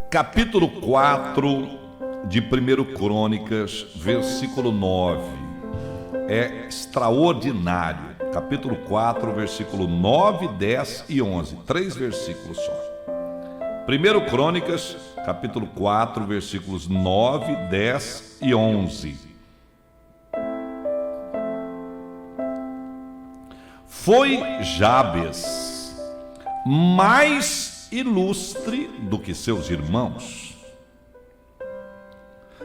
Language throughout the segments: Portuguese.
Capítulo 4 de 1 Crônicas, versículo 9. É extraordinário. Capítulo 4, versículo 9, 10 e 11. 3 versículos só. 1 Crônicas, capítulo 4, versículos 9, 10 e 11. Foi Jabes mais ilustre do que seus irmãos.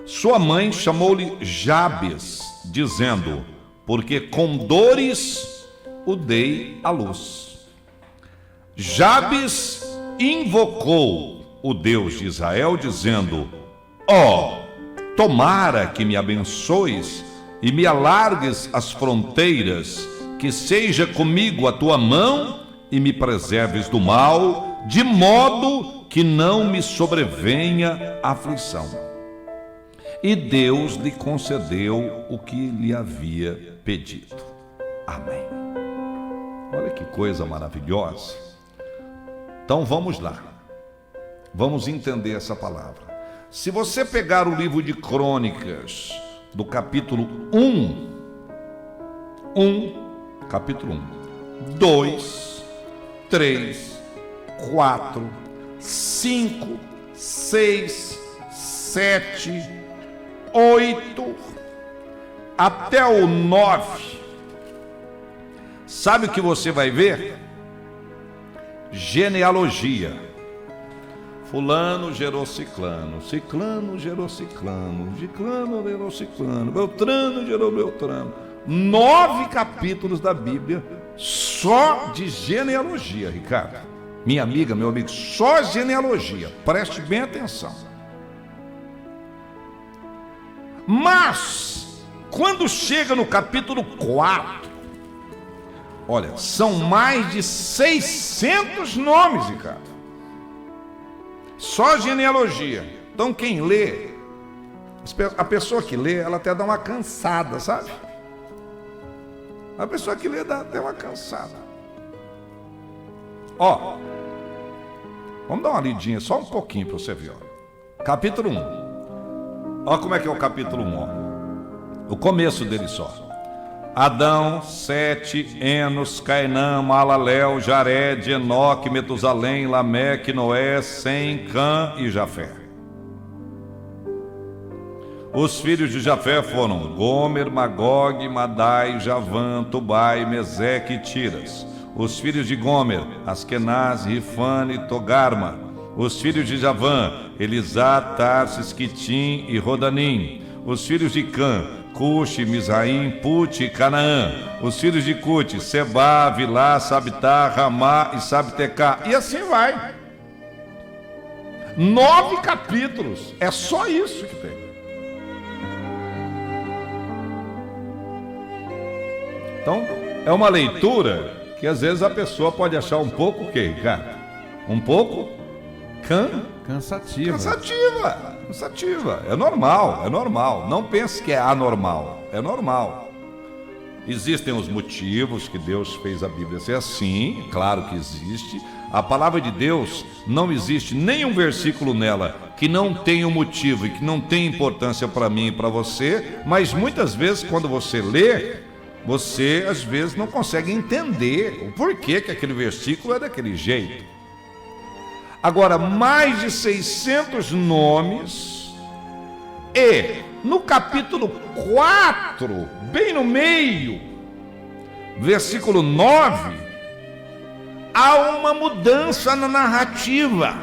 Sua mãe chamou-lhe Jabes, dizendo: porque com dores o dei à luz. Jabes invocou o Deus de Israel, dizendo: tomara que me abençoes e me alargues as fronteiras, que seja comigo a tua mão e me preserves do mal, de modo que não me sobrevenha aflição. E Deus lhe concedeu o que lhe havia pedido. Amém. Olha que coisa maravilhosa. Então vamos lá. Vamos entender essa palavra. Se você pegar o livro de Crônicas, do capítulo 1, capítulo 1, 2, 3, 4, 5, 6, 7, 8, até o 9, sabe o que você vai ver? Genealogia. Fulano gerou ciclano, ciclano gerou ciclano, ciclano gerou ciclano, Beltrano gerou Beltrano. 9 capítulos da Bíblia só de genealogia, Ricardo. Minha amiga, meu amigo, só genealogia. Preste bem atenção. Mas, quando chega no capítulo 4, olha, são mais de 600 nomes, Ricardo. Só genealogia. Então quem lê, a pessoa que lê, ela até dá uma cansada, sabe? A pessoa que lê dá até uma cansada. Vamos dar uma lidinha, só um pouquinho para você ver. Capítulo 1. Olha como é que é o capítulo 1, o começo dele só. Adão, Sete, Enos, Cainã, Malalel, Jared, Enoque, Metusalém, Lameque, Noé, Sem, Cã e Jafé. Os filhos de Jafé foram Gomer, Magog, Madai, Javã, Tubai, Meseque e Tiras. Os filhos de Gomer, Askenaz, Rifane e Togarma. Os filhos de Javã, Elisá, Tarsis, Quitim e Rodanim. Os filhos de Cã, Cuxi, Mizraim, Pute e Canaã. Os filhos de Cute, Sebá, Vilá, Sabitá, Ramá e Sabtecá. E assim vai. 9 capítulos. É só isso que tem. Então, é uma leitura que às vezes a pessoa pode achar um pouco o quê, Ricardo? Um pouco cansativa. Cansativa. É normal. Não pense que é anormal. É normal. Existem os motivos que Deus fez a Bíblia ser assim, claro que existe. A palavra de Deus, não existe nenhum versículo nela que não tenha um motivo e que não tenha importância para mim e para você, mas muitas vezes quando você lê, você às vezes não consegue entender o porquê que aquele versículo é daquele jeito. Agora, mais de 600 nomes, e no capítulo 4, bem no meio, versículo 9, há uma mudança na narrativa.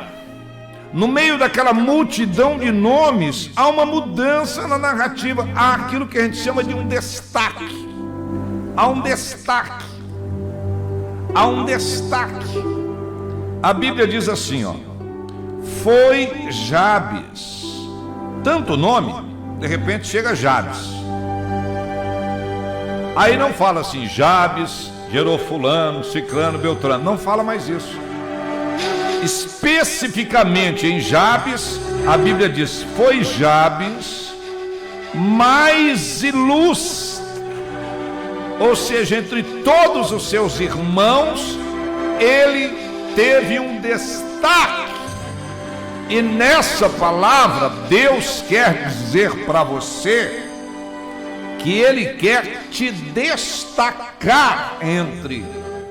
No meio daquela multidão de nomes, há uma mudança na narrativa, há aquilo que a gente chama de um destaque. Há um destaque. A Bíblia diz assim, foi Jabes. Tanto nome, de repente chega Jabes. Aí não fala assim, Jabes gerou fulano, ciclano, beltrano. Não fala mais isso. Especificamente em Jabes, a Bíblia diz, foi Jabes mais ilustre. Ou seja, entre todos os seus irmãos, ele teve um destaque. E nessa palavra, Deus quer dizer para você que Ele quer te destacar entre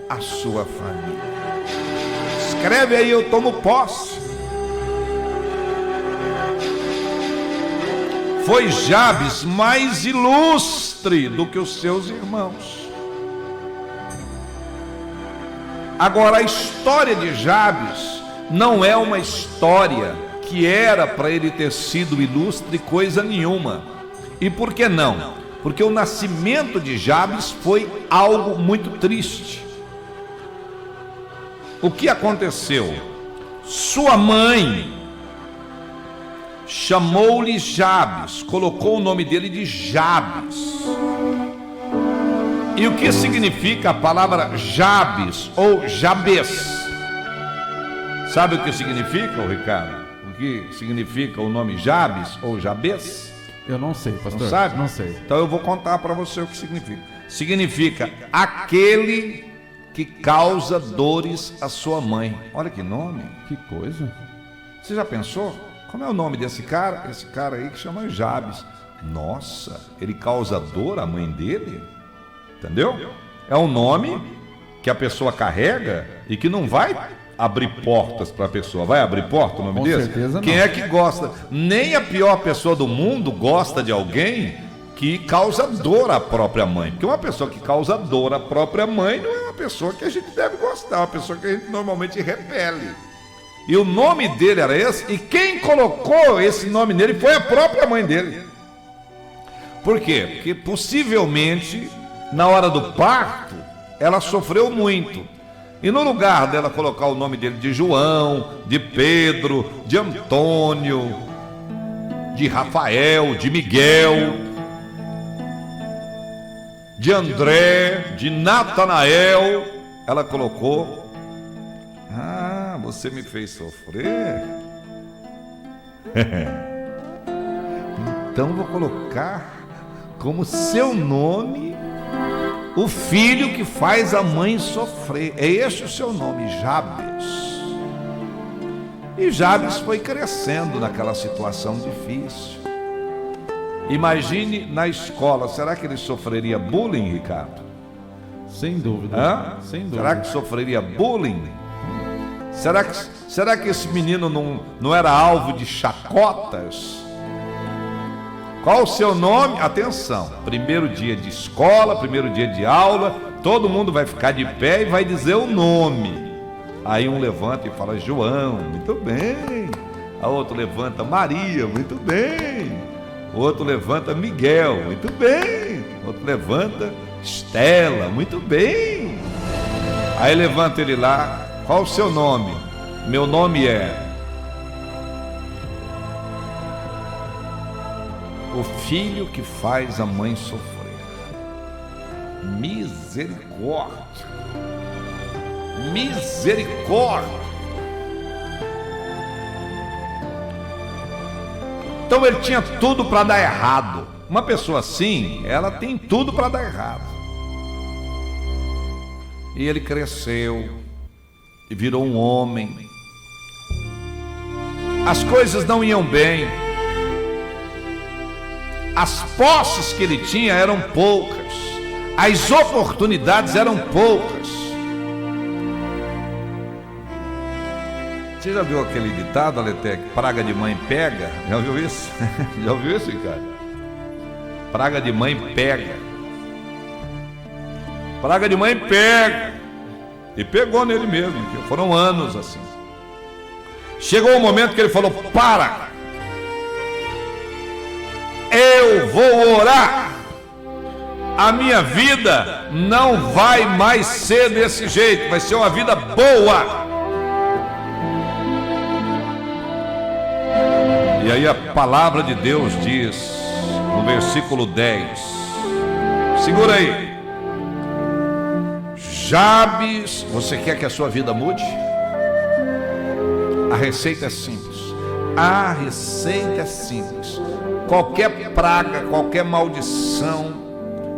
a sua família. Escreve aí, eu tomo posse. Foi Jabes mais ilustre do que os seus irmãos. Agora, a história de Jabes não é uma história que era para ele ter sido ilustre coisa nenhuma. E por que não? Porque o nascimento de Jabes foi algo muito triste. O que aconteceu? Sua mãe chamou-lhe Jabes, colocou o nome dele de Jabes. E o que significa a palavra Jabes ou Jabes? Sabe o que significa, Ricardo? O que significa o nome Jabes ou Jabes? Eu não sei, pastor. Não sabe? Não sei. Então eu vou contar para você o que significa. Significa aquele que causa dores à sua mãe. Olha que nome. Que coisa. Você já pensou? Como é o nome desse cara? Esse cara aí que chama Jabes. Nossa, ele causa dor à mãe dele? Entendeu? É um nome que a pessoa carrega e que não vai abrir portas para a pessoa. Vai abrir porta o nome desse? Com certeza não. Quem é que gosta? Nem a pior pessoa do mundo gosta de alguém que causa dor à própria mãe. Porque uma pessoa que causa dor à própria mãe não é uma pessoa que a gente deve gostar, é uma pessoa que a gente normalmente repele. E o nome dele era esse, e quem colocou esse nome nele foi a própria mãe dele. Por quê? Porque possivelmente, na hora do parto, ela sofreu muito. E no lugar dela colocar o nome dele de João, de Pedro, de Antônio, de Rafael, de Miguel, de André, de Natanael, ela colocou: ah, você me fez sofrer? Então vou colocar como seu nome o filho que faz a mãe sofrer. É este o seu nome, Jabes. E Jabes foi crescendo naquela situação difícil. Imagine na escola, será que ele sofreria bullying, Ricardo? Sem dúvida. Hã? Sem dúvida. Será que sofreria bullying? Será que esse menino não era alvo de chacotas? Qual o seu nome? Atenção, primeiro dia de escola, primeiro dia de aula, todo mundo vai ficar de pé e vai dizer o nome. Aí um levanta e fala João, muito bem. A outro levanta Maria, muito bem. O outro levanta Miguel, muito bem. O outro levanta Estela, muito bem. Aí levanta ele lá, qual o seu nome? Meu nome é... o filho que faz a mãe sofrer. Misericórdia. Misericórdia. Então ele tinha tudo para dar errado. Uma pessoa assim, ela tem tudo para dar errado. E ele cresceu e virou um homem. As coisas não iam bem. As posses que ele tinha eram poucas, as oportunidades eram poucas. Você já viu aquele ditado, Aletec? Praga de mãe pega? Já ouviu isso? Já ouviu isso, cara? Praga de mãe pega. Praga de mãe pega. E pegou nele mesmo, foram anos assim. Chegou o momento que ele falou: para! Eu vou orar. A minha vida não vai mais ser desse jeito, vai ser uma vida boa. E aí a palavra de Deus diz no versículo 10, segura aí: Jabes, você quer que a sua vida mude? A receita é simples. A receita é simples. Qualquer praga, qualquer maldição,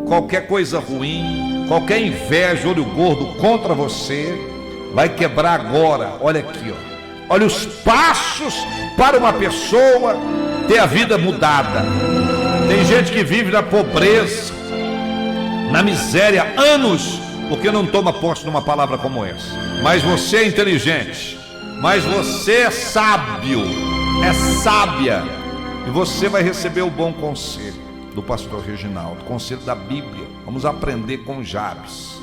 qualquer coisa ruim, qualquer inveja, olho gordo contra você, vai quebrar agora. Olha aqui, ó. Olha os passos para uma pessoa ter a vida mudada. Tem gente que vive na pobreza, na miséria, anos, porque não toma posse de uma palavra como essa. Mas você é inteligente, mas você é sábio, é sábia, e você vai receber o bom conselho do pastor Reginaldo, conselho da Bíblia. Vamos aprender com Jabes.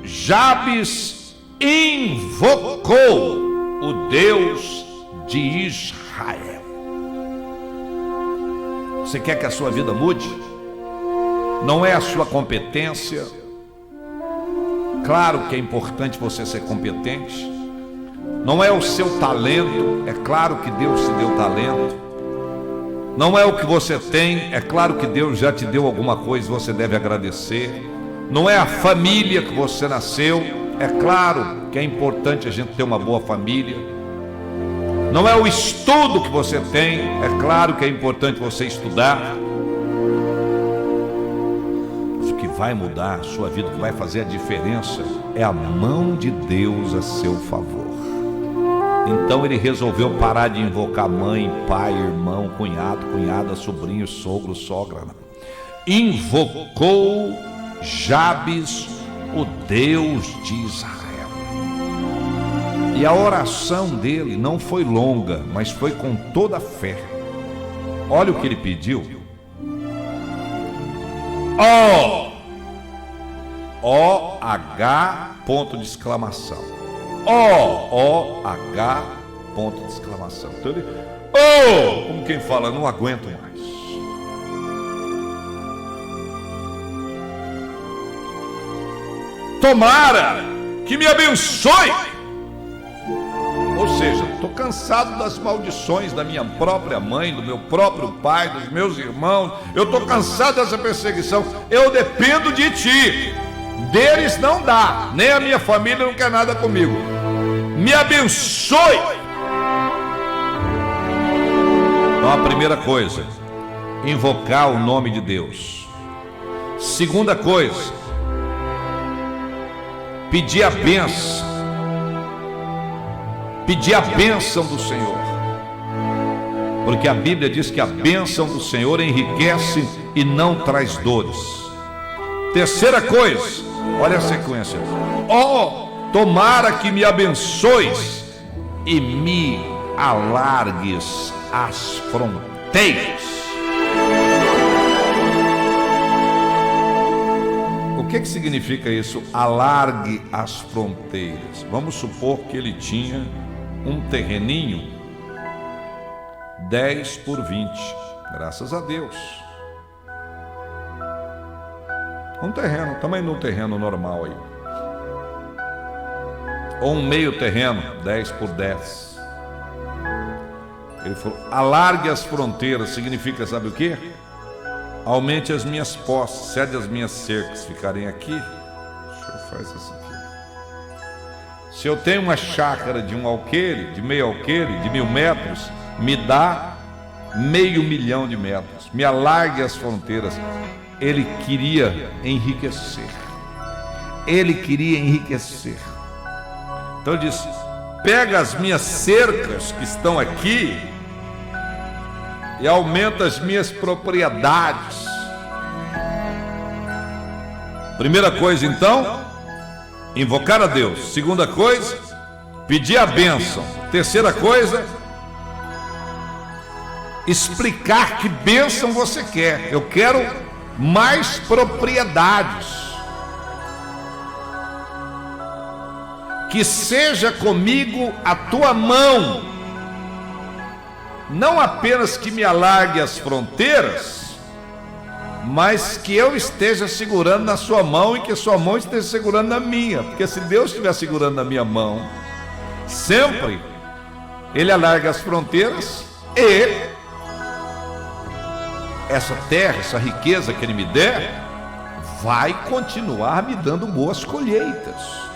Jabes invocou o Deus de Israel. Você quer que a sua vida mude? Não é a sua competência. Claro que é importante você ser competente. Não é o seu talento. É claro que Deus te deu talento. Não é o que você tem. É claro que Deus já te deu alguma coisa e você deve agradecer. Não é a família que você nasceu. É claro que é importante a gente ter uma boa família. Não é o estudo que você tem. É claro que é importante você estudar. O que vai mudar a sua vida, o que vai fazer a diferença, é a mão de Deus a seu favor. Então ele resolveu parar de invocar mãe, pai, irmão, cunhado, cunhada, sobrinho, sogro, sogra. Invocou Jabes, o Deus de Israel. E a oração dele não foi longa, mas foi com toda a fé. Olha o que ele pediu. O-H, ponto de exclamação. O-H, ponto de exclamação. Então ele, como quem fala, não aguento mais. Tomara que me abençoe. Ou seja, estou cansado das maldições da minha própria mãe, do meu próprio pai, dos meus irmãos. Eu estou cansado dessa perseguição. Eu dependo de ti. Deles não dá. Nem a minha família não quer nada comigo. Me abençoe. Então a primeira coisa, invocar o nome de Deus. Segunda coisa, pedir a bênção. Pedir a bênção do Senhor. Porque a Bíblia diz que a bênção do Senhor enriquece e não traz dores. Terceira coisa, olha a sequência. Tomara que me abençoes e me alargues as fronteiras. O que significa isso? Alargue as fronteiras. Vamos supor que ele tinha um terreninho 10 por 20. Graças a Deus. Um terreno, tamanho de um terreno normal aí. Ou um meio terreno, 10 por 10. Ele falou, alargue as fronteiras, significa, sabe o quê? Aumente as minhas posses, cede as minhas cercas ficarem aqui. O senhor faz isso aqui. Se eu tenho uma chácara de um alqueire, de meio alqueire, de 1000 metros, me dá 500 mil de metros. Me alargue as fronteiras. Ele queria enriquecer. Ele queria enriquecer. Então ele diz, pega as minhas cercas que estão aqui e aumenta as minhas propriedades. Primeira coisa então, invocar a Deus. Segunda coisa, pedir a bênção. Terceira coisa, explicar que bênção você quer. Eu quero mais propriedades. Que seja comigo a tua mão. Não apenas que me alargue as fronteiras, mas que eu esteja segurando na sua mão e que a sua mão esteja segurando na minha. Porque se Deus estiver segurando na minha mão, sempre Ele alarga as fronteiras e essa terra, essa riqueza que Ele me der, vai continuar me dando boas colheitas.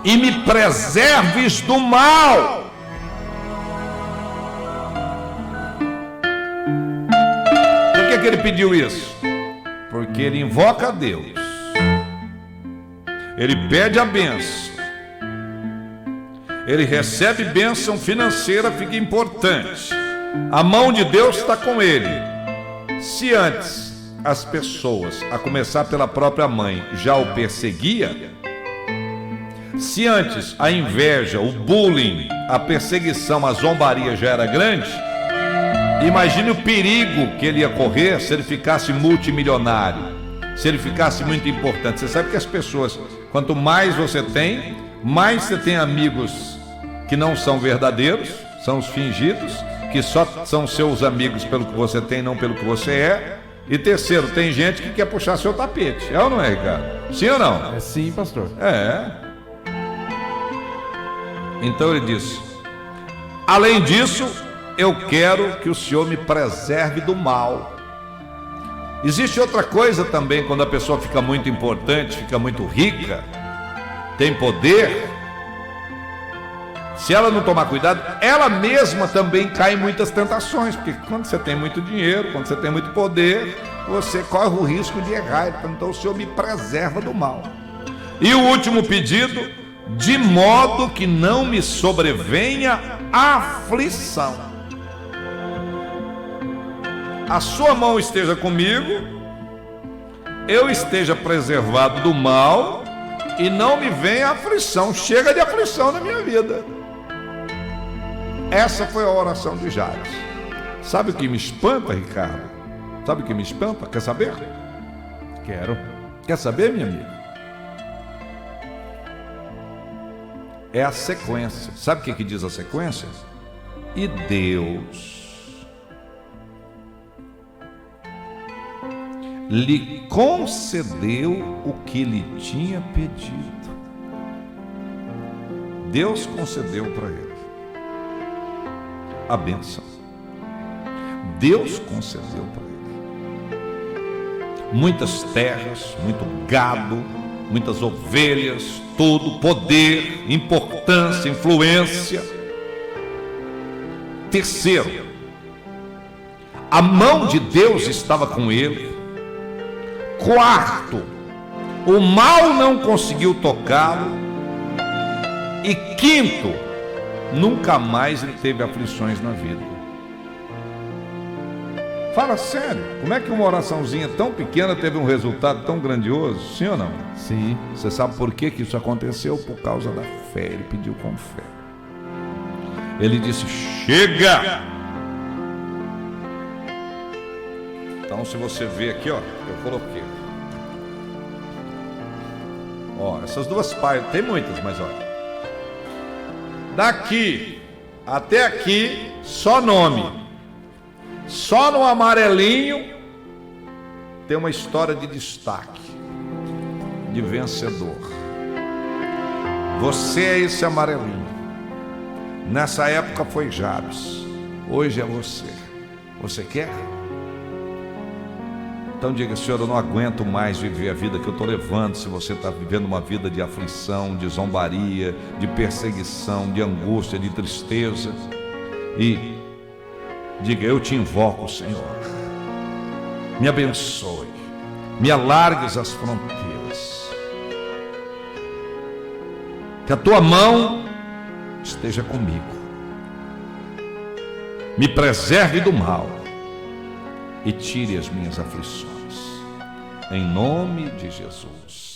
E me preserves do mal. Por que ele pediu isso? porque ele invoca a Deus, ele pede a bênção, ele recebe bênção financeira, fica importante, a mão de Deus está com ele. Se antes as pessoas, a começar pela própria mãe, já o perseguia, se antes a inveja, o bullying, a perseguição, a zombaria já era grande, imagine o perigo que ele ia correr se ele ficasse multimilionário, se ele ficasse muito importante. Você sabe que as pessoas, quanto mais você tem amigos que não são verdadeiros, são os fingidos, que só são seus amigos pelo que você tem, não pelo que você é. E terceiro, tem gente que quer puxar seu tapete. É ou não é, Ricardo? Sim ou não? É sim, pastor. É. Então ele disse: além disso, eu quero que o Senhor me preserve do mal. Existe outra coisa também, quando a pessoa fica muito importante, fica muito rica, tem poder, se ela não tomar cuidado, ela mesma também cai em muitas tentações, porque quando você tem muito dinheiro, quando você tem muito poder, você corre o risco de errar. Então o Senhor me preserva do mal. E o último pedido: de modo que não me sobrevenha aflição. A sua mão esteja comigo, eu esteja preservado do mal e não me venha aflição. Chega de aflição na minha vida. Essa foi a oração de Jabes. Sabe o que me espanta, Ricardo? Sabe o que me espanta? Quer saber? Quero. Quer saber, minha amiga? É a sequência. Sabe o que diz a sequência? E Deus lhe concedeu o que lhe tinha pedido. Deus concedeu para ele a bênção. Deus concedeu para ele muitas terras, muito gado, muitas ovelhas, todo poder, importância, influência. Terceiro, a mão de Deus estava com ele. Quarto, o mal não conseguiu tocá-lo. E quinto, nunca mais ele teve aflições na vida. Fala sério, como é que uma oraçãozinha tão pequena teve um resultado tão grandioso? Sim ou não? Sim. Você sabe por que isso aconteceu? Por causa da fé. Ele pediu com fé. Ele disse: chega! Então, se você vê aqui, ó, eu coloquei. Ó, essas duas páginas, tem muitas, mas olha. Daqui até aqui, só nome. Só no amarelinho tem uma história de destaque, de vencedor. Você é esse amarelinho. Nessa época foi Jabes, hoje é você. Você quer? Então diga: Senhor, eu não aguento mais viver a vida que eu estou levando. Se você está vivendo uma vida de aflição, de zombaria, de perseguição, de angústia, de tristeza, e diga: eu te invoco, Senhor, me abençoe, me alargues as fronteiras, que a tua mão esteja comigo, me preserve do mal e tire as minhas aflições, em nome de Jesus.